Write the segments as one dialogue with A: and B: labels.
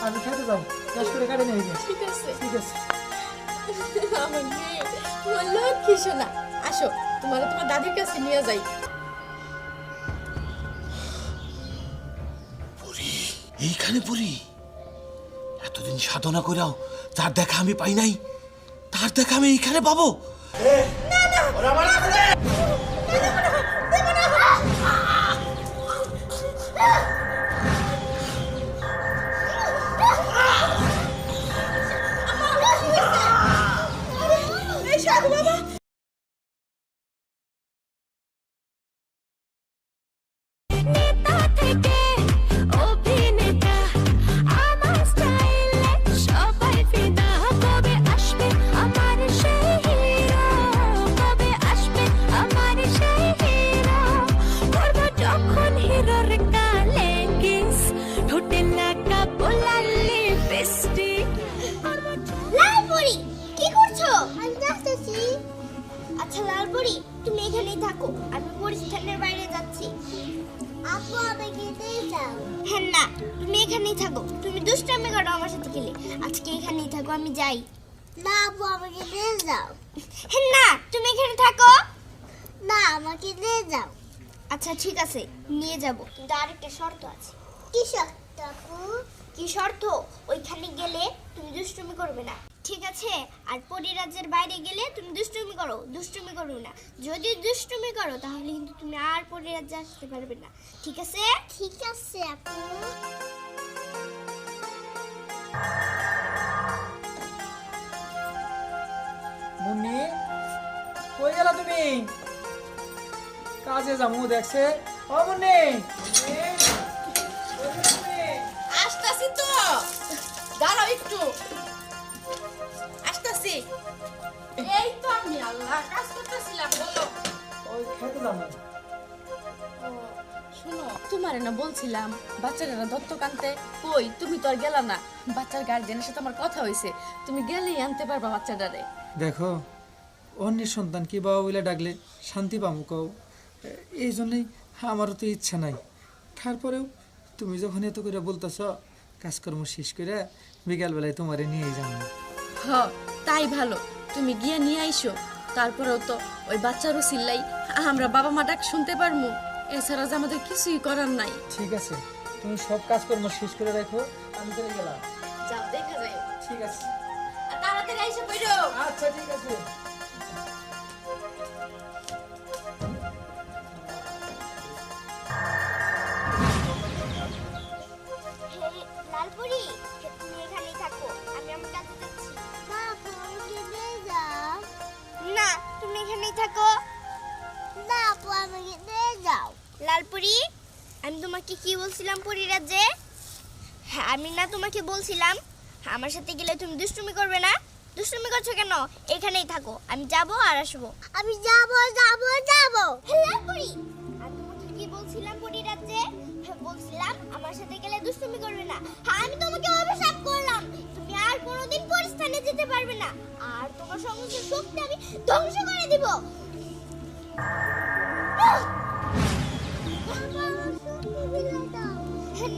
A: আমি খেতে যাও, গ্যাস করে গাড়ি নিয়ে গেছি।
B: ঠিক আছে
A: ঠিক আছে।
B: আমার মেয়ে তোমার লক্ষ্মী শোনা। আসো তোমার দাদির কাছে নিয়ে যাই।
C: পরি, এইখানে পরি? এতদিন সাধনা করেও তার দেখা আমি পাই নাই, তার দেখা আমি এইখানে পাবো?
D: আচ্ছা লালপুরি, তুমি এখানেই থাকো, আমি পরিস্থানের বাইরে যাচ্ছি। আপু আমাকে দিয়ে যাও। হ্যাঁ না, তুমি এখানেই থাকো, তুমি দুষ্টামি করো আমার সাথে গেলে। আজকে এখানেই থাকো, আমি যাই। না আপু আমাকে দিয়ে যাও। হ্যাঁ না, তুমি এখানে থাকো। না আমাকে দিয়ে যাও। আচ্ছা ঠিক আছে, নিয়ে যাব, কিন্তু আরেকটা শর্ত আছে। কি শর্ত আপু? কি শর্ত? ওইখানে গেলে তুমি দুষ্টুমি করবে না, ঠিক আছে? আর পরিরাজ্যের বাইরে গেলে তুমি দুষ্টুমি করো না। যদি দুষ্টুমি করো তাহলে কিন্তু তুমি আর পরিরাজ্যে আসতে পারবে না, ঠিক আছে? ঠিক আছে আপু।
A: মুন্নি, কই গেলা তুমি? কাজে যামু দেখছে। ও মুন্নি,
B: আসতাছি তো, দাঁড়াও একটু, আসতাছি। এই তো আমি আল্লাহ কাজ করতেছিলাম, বলো।
A: ওই খেতে যাবো।
B: শোনো, তোমারে না বলছিলাম বাচ্চারা না দত্তক আনতে, কই তুমি তো আর গেলা না। বাচ্চার গার্জিয়ানের সাথে আমার কথা হয়েছে, তুমি গেলেই আনতে পারবা বাচ্চাটারে।
A: দেখো, অন্যের সন্তান কি বাবা বলে ডাকলে শান্তি পামু কও, এই জন্যই আমারও তো ইচ্ছা নাই। তারপরেও তুমি যখন এত করে বলতেছ, কাজকর্ম শেষ করে বিকালবেলায় তোমারে নিয়ে যাবো।
B: হ, তাই ভালো, তুমি গিয়ে নিয়ে আইসো। তারপরেও তো ওই বাচ্চারও চিল্লাই আমরা বাবা মা ডাক শুনতে পারমু, এছাড়া যে আমাদের কিছুই করার নাই।
A: ঠিক আছে, তুমি সব কাজকর্ম শেষ করে রাখো, আমি করে গেলাম।
B: যাও, দেখা যায়।
A: ঠিক আছে।
B: আর তাড়াতাড়ি আইসো কইরো।
A: আচ্ছা ঠিক আছে।
D: লালপুরি, তুমি এখানেই থাকো, আমি আমার কাছে যাচ্ছি। মা আপু আমাকে দিয়ে যাও। না, তুমি এখানেই থাকো। না আপু আমাকে দিয়ে যাও। লালপুরি, আমি তোমাকে কি বলছিলাম পরিরাজ্যে? হ্যাঁ, আমি না তোমাকে বলছিলাম আমার সাথে গেলে তুমি দুষ্টুমি করবে না? দুষ্টুমি করছো কেন? এখানেই থাকো, আমি যাব আর আসবো। আমি যাব। লালপুরি, আমি তোমাকে কি বলছিলাম পরিরাজ্যে? হ্যাঁ, বলছিলাম আমার সাথে গেলে দুষ্টুমি করবে না। হ্যাঁ, আমি তোমাকে অভিশাপ করলাম, তুমি আর কোনোদিন পরিস্থানে যেতে পারবে না, আর তোমার সমস্ত শক্তি আমি ধ্বংস করে দিব।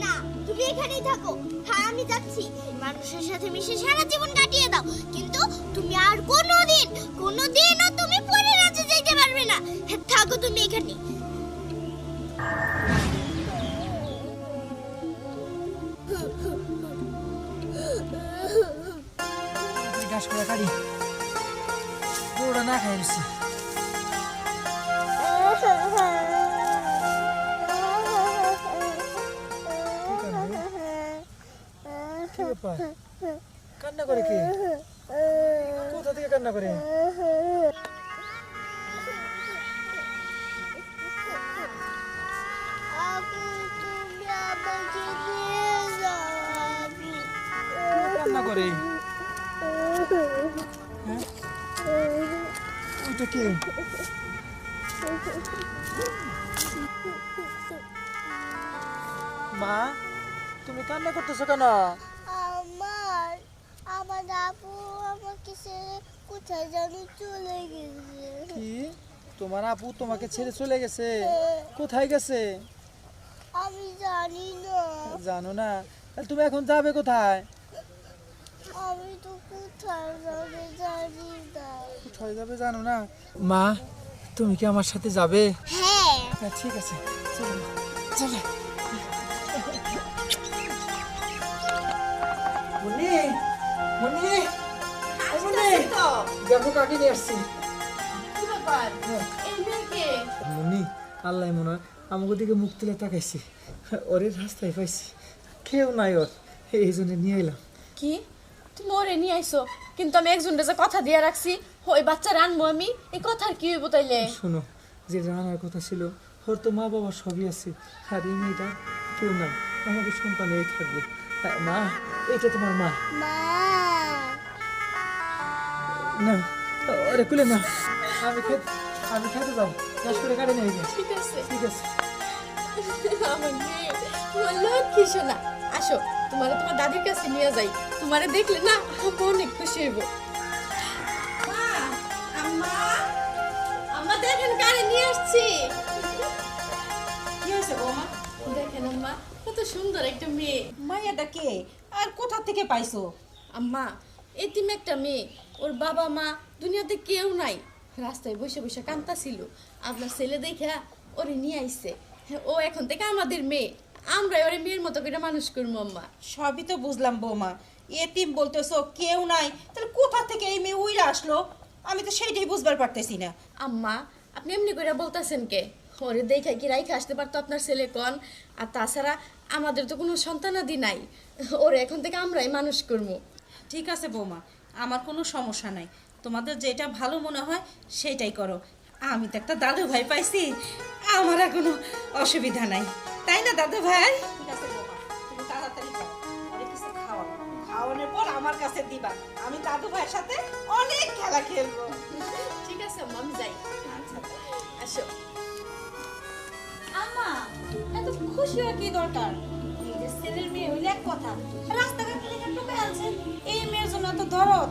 D: না, তুমি এখানেই থাকো। হ্যাঁ, আমি যাচ্ছি। মানুষের সাথে মিশে সারা জীবন কাটিয়ে দাও, কিন্তু তুমি আর কোনোদিনও তুমি পরিরাজ্যে যেতে পারবে না। হ্যাঁ, থাকো তুমি এখানে।
A: গাছ করে কাটি, পুরোটা না খাই দিচ্ছি। কান্না করে কি? কোথা থেকে কান্না করে? কান্না করে? হ্যাঁ? ওইটা কে? মা, তুমি কান্না করতেছো কেন?
D: আমার আপু আমাকে ছেড়ে কোথায় জানি চলে গেছে।
A: কি? তোমার আপু তোমাকে ছেড়ে চলে গেছে? কোথায় গেছে?
D: আমি জানি না।
A: জানো না? তুমি এখন যাবে কোথায়?
D: আমি তো কোথায় যাবে জানি না।
A: কোথায় যাবে জানো না? মা, তুমি কি আমার সাথে যাবে?
D: হ্যাঁ।
A: হ্যাঁ, ঠিক আছে, চলো চলো। মনি, মনি, এই মনি, দেখো কাকে নিয়ে আসছি।
B: কি ব্যাপার এই মেয়েকে?
A: মনি, আল্লাহ মনে হয় আমাকে দিকে মুখ তুলে তাকাইছি, ওরে রাস্তায় পাইছি, কেউ নাই ওর, এই জন্য নিয়ে এলাম।
B: কি তুমি ওরে নিয়ে আইছো? কিন্তু আমি একজনের যে কথা দিয়ে রাখছি ওই বাচ্চার আনবো আমি, এই কথার কি হইব তাইলে?
A: শোনো, যে জানার কথা ছিল ওর তো মা বাবা সবই আছে, আর এই মেয়েটা কেউ নাই, আমাকে সন্তান এই থাকবে। মা, এটা তোমার মা।
D: মা,
A: না, ওরে কুলে না, আমি খেতে যাবো, গ্যাস করে কাটে নিয়ে যাই।
B: ঠিক আছে
A: ঠিক আছে।
B: আমার মেয়ে, তোমার লক্ষ্মী শোনা। আসো তোমার দাদির কাছে নিয়ে যাই, তোমারে দেখলে না আমি অনেক খুশি হইব। মা, আম্মা, আম্মা দেখেন কারে নিয়ে আসছি।
E: কি হয়েছে বৌমা?
B: দেখেন আম্মা, কত সুন্দর একটা মেয়ে।
E: মাইয়াটা কে আর কোথা থেকে পাইছো?
B: আম্মা, এতিম একটা মেয়ে, ওর বাবা মা দুনিয়াতে কেউ নাই, রাস্তায় বসে বসে কাঁদতাছিল, আপনার ছেলে দেখা ওরে নিয়ে আইছে। ও এখন থেকে আমাদের মেয়ে, আমরা ওরে মেয়ের মতো করে মানুষ করবো আম্মা।
E: সবই তো বুঝলাম বৌমা, এতিম বলতেছো, কেউ নাই, তাহলে কোথা থেকে এই মেয়ে উইরা আসলো? আমি তো সেইটাই বুঝবার পারতেছি না।
B: আম্মা, আপনি এমনি করে বলতেছেন কে? ওরে দেখে কি রাইখে আসতে পারতো আপনার ছেলে কন? আর তাছাড়া আমাদের তো কোনো সন্তানাদি নাই, ওরে এখন থেকে আমরাই মানুষ করবো।
E: ঠিক আছে বৌমা, আমার কোনো সমস্যা নাই, তোমাদের যেটা ভালো মনে হয় সেটাই করো। আমি তো একটা দাদু ভাই পাইছি, আমার আর কোনো অসুবিধা নাই, তাই না দাদু ভাই? ঠিক আছে বৌমা, তুমি তাড়াতাড়ি যাও, ওরে কিছু খাওয়াও, খাওয়ানোর পর আমার কাছে দিবা, আমি দাদু ভাইয়ের সাথে অনেক খেলা খেলবো।
B: ঠিক আছে আম্মা, আমি যাই। আসো।
F: আম্মা, এত খুশি হওয়ার কি দরকার? নিজের ছেলের মেয়ে হইলে এক কথা, রাস্তাঘাটে দেখে টোকে আনছেন, এই মেয়ের জন্য এত দরদ।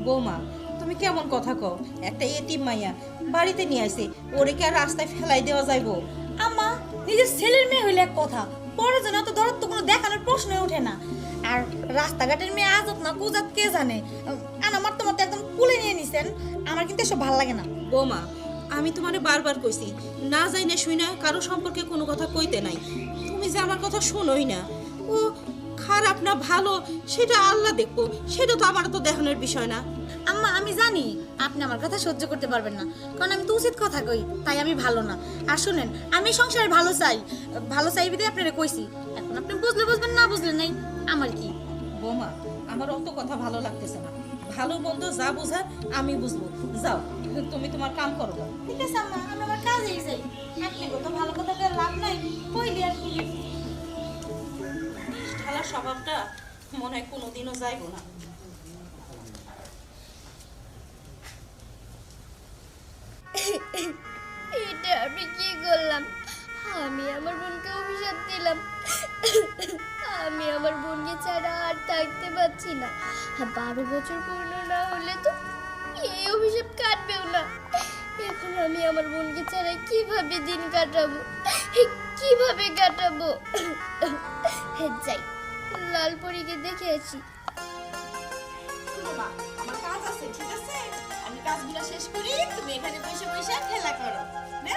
E: বৌমা, তুমি কেমন কথা কও? একটা এতিম মাইয়া বাড়িতে নিয়ে আসে, ওরে কি আর রাস্তায় ফেলাই দেওয়া যাইবো?
F: আম্মা, নিজের ছেলের মেয়ে হইলে এক কথা, পরে যেন এত দরদ তো কোনো দেখানোর প্রশ্নই ওঠে না। আর রাস্তাঘাটের মেয়ে আজত না কুজাত কে জানে, আর আমার তো মতো একদম কুলে নিয়ে নিছেন, আমার কিন্তু এসব ভালো লাগে না।
E: বৌমা, আমি তোমারে বারবার কইছি, না যাই না শুই না কারো সম্পর্কে কোনো কথা কইতে নাই। তুমি যে আমার কথা শোনোই না, ও খারাপ না ভালো সেটা আল্লাহ দেখবো, সেটা তো আমার তো দেখানোর বিষয় না।
F: আম্মা, আমি জানি আপনি আমার কথা সহ্য করতে পারবেন না, কারণ আমি তো উচিত কথা কই, তাই আমি ভালো না। আর শুনেন, আমি সংসারে ভালো চাই বিদে আপনারে কইছি, এখন আপনি বুঝলে বুঝবেন, না বুঝলে নাই, আমার কি।
E: বৌমা, আমার অত কথা ভালো লাগতেছে না, ভালো মন্দ যা বোঝার আমি বুঝবো, যাও তুমি তোমার কাম করো।
F: ঠিক আছে আম্মা, আমি আমার কাজেই যাই, আপনি কত ভালো কথা বলে লাভ নাই, কইলি আর কি।
E: ঠালার স্বভাবটা মনে হয় কোনোদিনও যাইবো না।
D: এটা আমি কি করলাম? আমি আমার বোনকে অভিশাপ দিলাম। আমি আমার বোনকে ছাড়া আর থাকতে পারছি না। 12 বছর পূর্ণ না হলে তো এই অভিশাপ কাটবেও না। এখন আমি আমার বোনকে ছাড়া কিভাবে দিন কাটাবো, কিভাবে কাটাবো? যাই, লালপরীকে দেখে আসি।
B: শোনো মা, আমার কাজ আছে, ঠিক আছে? আমি কাজগুলো শেষ করি, তুমি এখানে বসে বসে খেলা করো, না?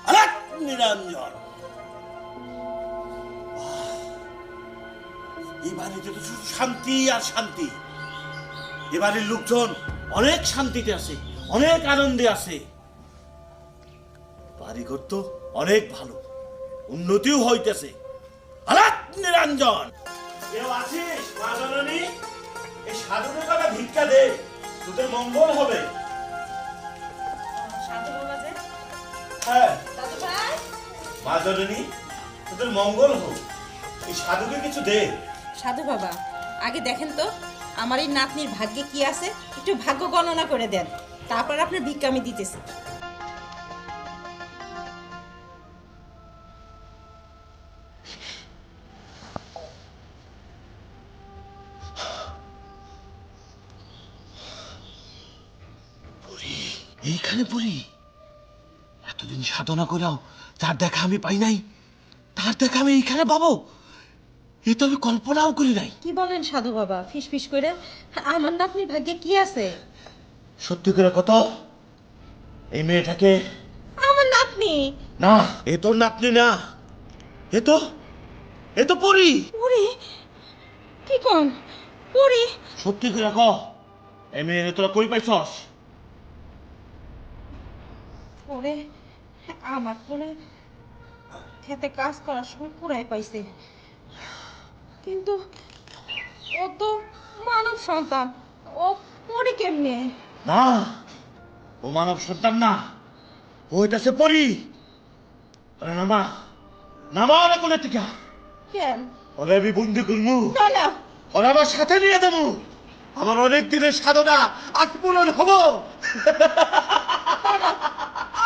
C: আলাক নিরঞ্জন, এই বাড়িতে তো শুধু শান্তি আর শান্তি। এবারের লোকজন অনেক শান্তিতে আছে, অনেক আনন্দে আছে, বাড়িঘর তো অনেক ভালো, উন্নতিও হইতেছে। আলাক নিরঞ্জন, কেউ আছিস মা জননী? এই সাধুকে কটা ভিক্ষা দে, তোদের মঙ্গল হবে।
E: সাধু বাবা যে,
C: হ্যাঁ
E: দাদু ভাই,
C: মা জননী, তোদের মঙ্গল হোক, এই সাধুকে কিছু দে।
E: সাধু বাবা, আগে দেখেন তো আমার এই নাতনির ভাগ্যে কি আছে, একটু ভাগ্য গণনা করে দেন, তারপর আপনার ভিক্ষা আমি দিতেছি।
C: এইখানে পড়ি? এতদিন সাধনা করাও যার দেখা আমি পাই নাই, তার দেখা আমি এইখানে পাবো? এ তো আমি কল্পনাও করি নাই।
E: কি বলেন সাধু বাবা ফিস ফিস করে? আমার নাতনির ভাগ্যে কি আছে?
C: সত্যি করে কত, এই মেয়েটাকে?
E: আমার নাতনি।
C: না, এ তোর নাতনি না, এ তো পরি।
E: পরি? কি কোন পরি?
C: সত্যি করে ক, এই মেয়ে তোরা কই পাইছস?
E: পরে আমার পরে খেতে কাজ করার সময় পুরাই পাইছে, কিন্তু ও তো মানব সন্তান, ও পরি কেমনে?
C: না, ও মানব সন্তান না, ও হইতাছে পরি। আরে নামা, নামা ওরা কোলে থেকে।
E: কেন?
C: ওরে আমি বন্দি করবো,
E: না না,
C: ওরা আমার সাথে নিয়ে দেবো। আমার অনেক দিনের সাধনা আজ পূরণ হবো।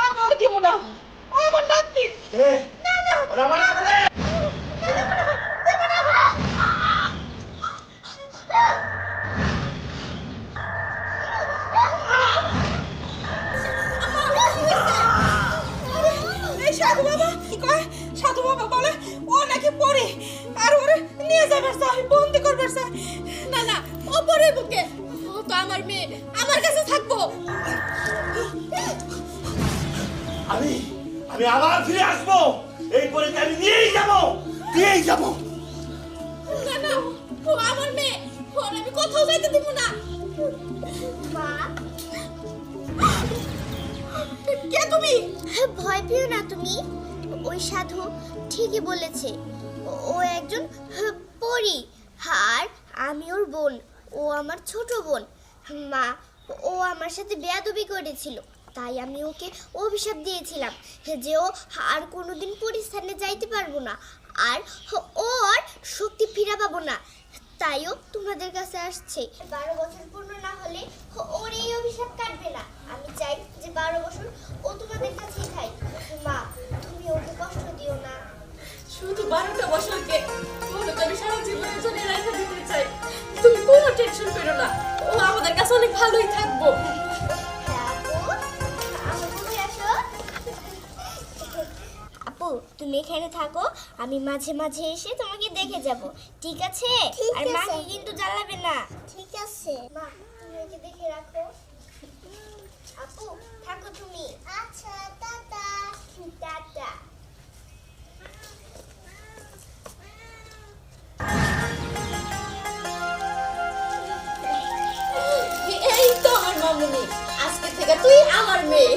E: আমার দিব না, আমার নাতনি।
C: ওরা আমার সাথে।
E: এই সাধু বাবা কি কয়? সাধু বাবা বলে ও নাকি পরি, আর ওরে নিয়ে যাবার চাই, বন্দি করবার চাই।
B: না না, ও পরে বুকে, ও তো আমার মেয়ে, আমার কাছে থাকবো।
C: আমি আবার ফিরে আসবো, এই পরীকে আমি নিয়েই যাবো।
B: না না, ও আমার মেয়ে, ওর আমি কোথাও যাইতে দিব না।
D: মা,
B: কে তুমি?
D: ভয় পেও না তুমি। ওই সাধু ঠিকই বলেছে, ও একজন পরী, আর আমি ওর বোন, ও আমার ছোট বোন। মা, ও আমার সাথে বেয়াদবি করেছিল, তাই আমি ওকে অভিশাপ দিয়েছিলাম যে ও আর কোনোদিন পরিস্থানে যাইতে পারবো না, আর ওর শক্তি ফিরে পাবো না। তাইও তোমাদের কাছে আসছে। 12 বছর পূর্ণ না হলে ওর এই অভিশাপ কাটবে না। আমি চাই যে 12 বছর ও তোমাদের কাছেই থাই। মা, তুমি ওকে কষ্ট দিও না।
B: শুধু 12টা বছরকে ওর তো আমি সারা জীবনের জন্য রেখে দিতে চাই। তুমি কোনো টেনশন করো না, ও আমাদের কাছে অনেক ভালোই থাকবো।
D: হ্যাঁ আপু, আমার ঘরে আসো। আপু, তুমি এখানে থাকো, আমি মাঝে মাঝে এসে তোমাকে দেখে যাব, ঠিক আছে? আর মাকে কিন্তু জ্বালাবে না। ঠিক আছে মা, তুমি ওকে দেখে রাখো। আপু, থাকো তুমি। আচ্ছা, টাটা। টাটা।
B: এই তো আমার মামুনি, আজকে থেকে তুই আমার মেয়ে।